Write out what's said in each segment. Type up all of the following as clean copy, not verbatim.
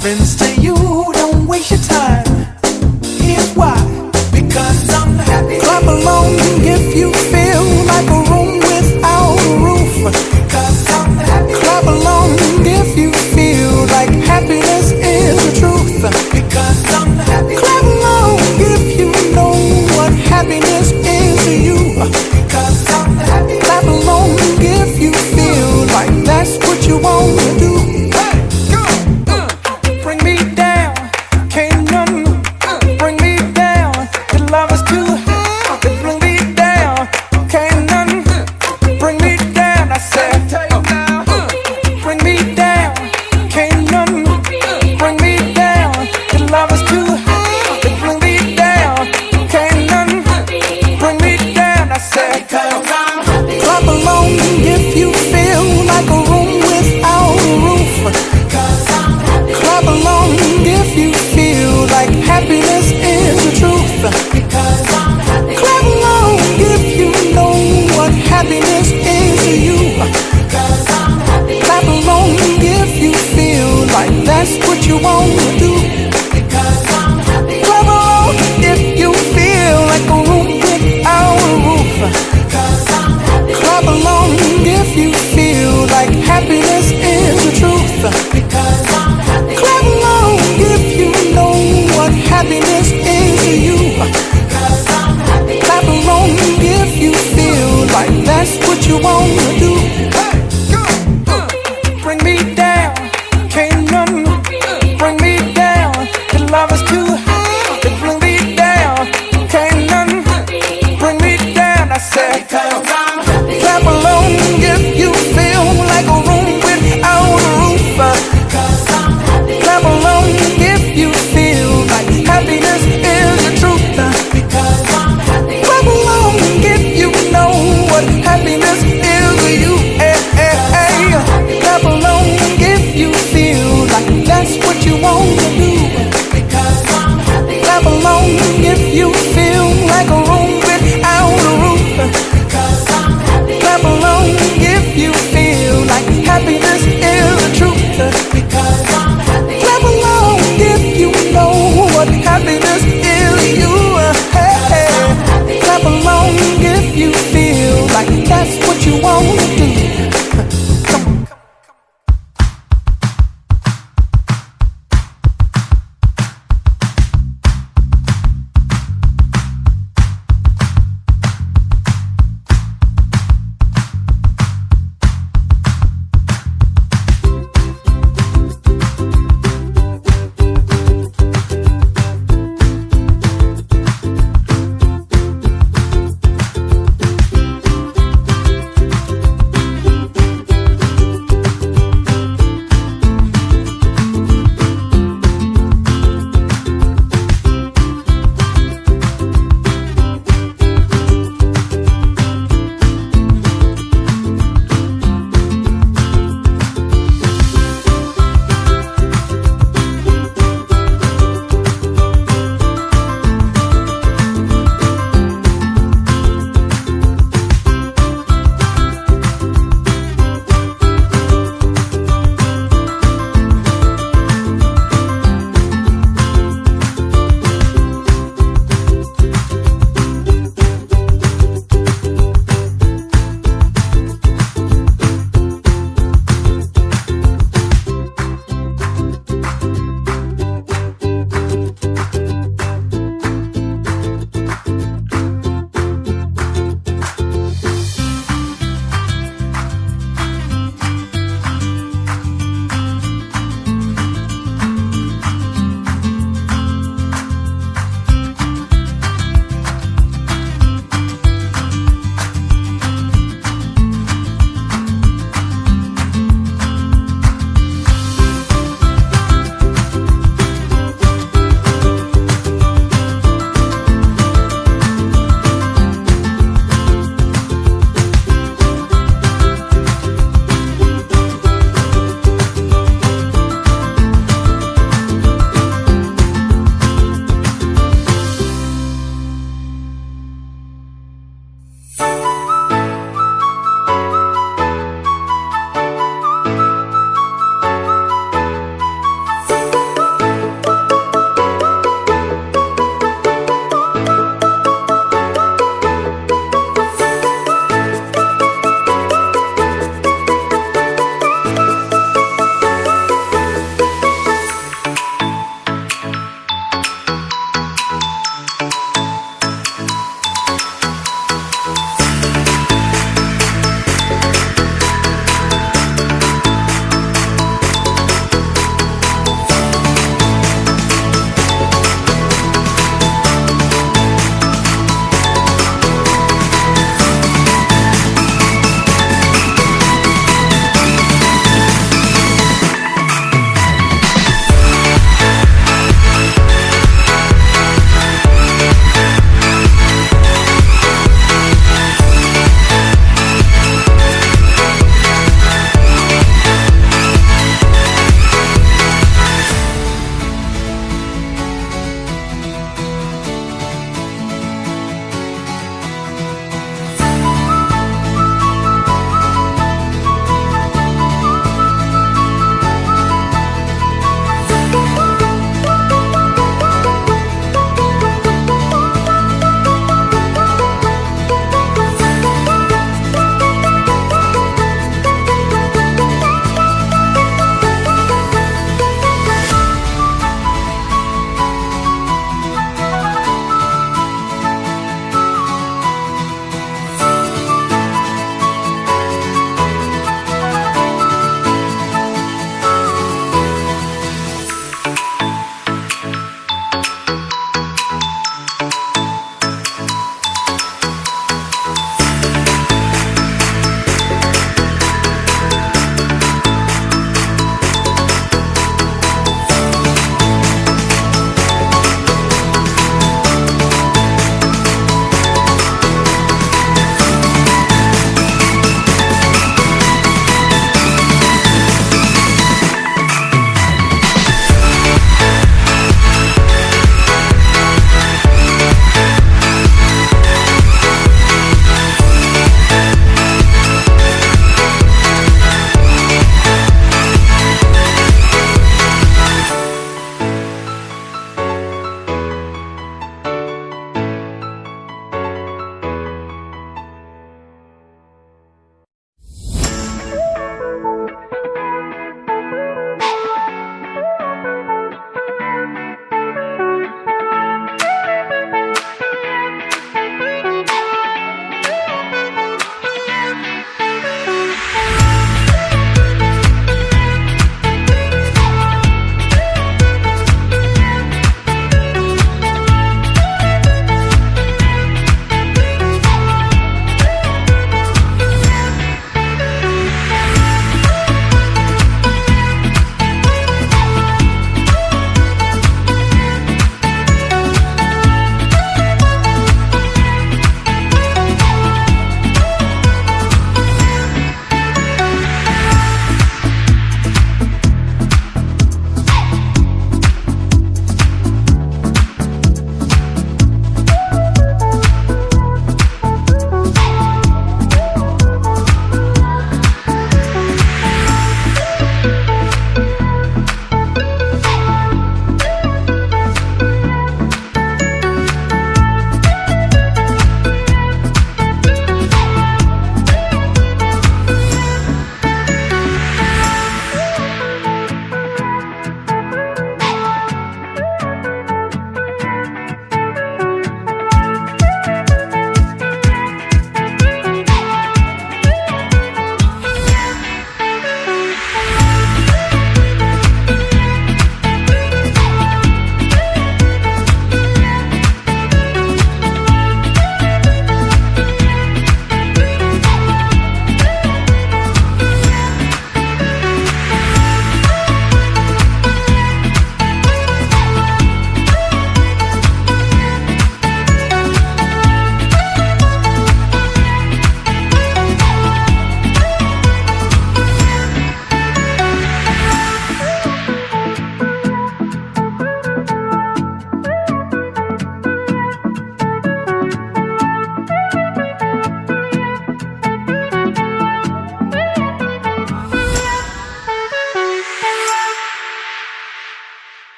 friends to you, don't waste your time. Here's why. Because I'm happy. Clap along if you feel like a room without a roof. Because I'm happy. Clap along if you feel like happiness is the truth. Because I'm happy. Clap along if you know what happiness is to you. Because I'm happy. Clap along if you feel like that's what you want to do. Bring me down, can't none bring me down. Your love is too high to bring me down. Can't none bring me down. I said, bring me down, can't none bring me down. Your love is too high to bring me down. Can't none bring me down. I said, clap along if you feel like a room without a roof. Clap along if you feel like happiness is the truth. Because I'm happy. Clap along if you know what happiness is to you. Because I'm happy. Clap along if you feel like that's what you want to do. Because I'm happy. Clap along if you feel like a room without a roof. Because I'm happy. Clap along if you feel like happiness is the truth. Because I'm happy. Clap along if you know what happiness is to you. Because I'm happy. Clap along if you feel like that's what you want to do. Bring me down, can't none bring me down.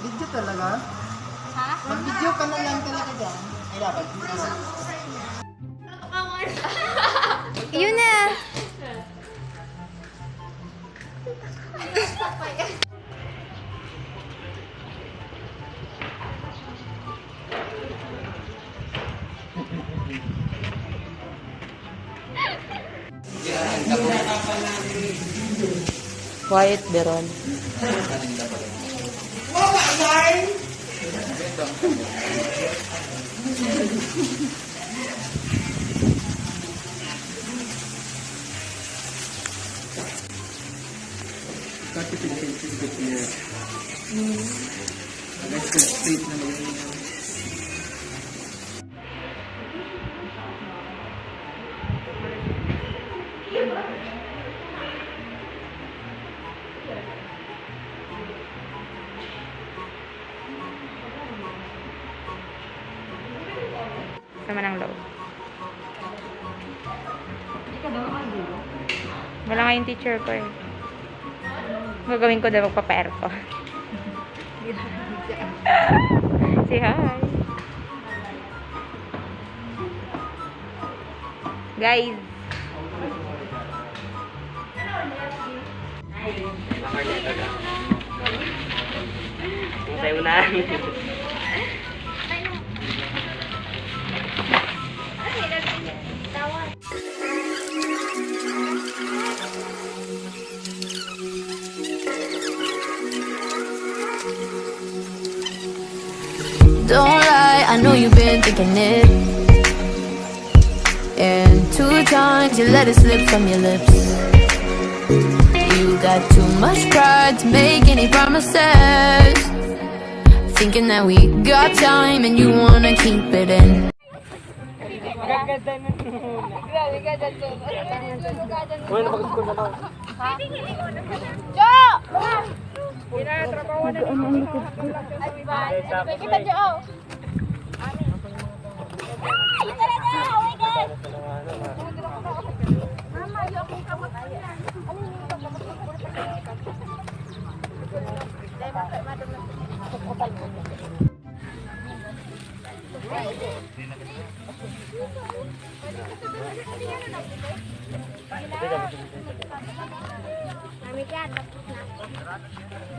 Video talaga? Ha? Mag-video ka na lang talaga dyan. Ay, dapat. Yun na! Quiet, Beron. Sama ng loob. Wala nga yung teacher ko eh. Gagawin ko daw magpa-pair ko. Say hi. Guys. Sa'yo na. Don't lie, I know you've been thinking it. And 2 times you let it slip from your lips. You got too much pride to make any promises. Thinking that we got time and you wanna keep it in.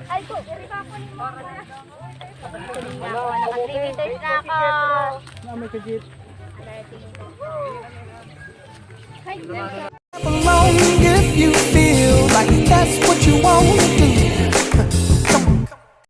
Ay, po, iri pa ako ni Mama. Naka-3 na ako. Alone if you feel like that's what you want to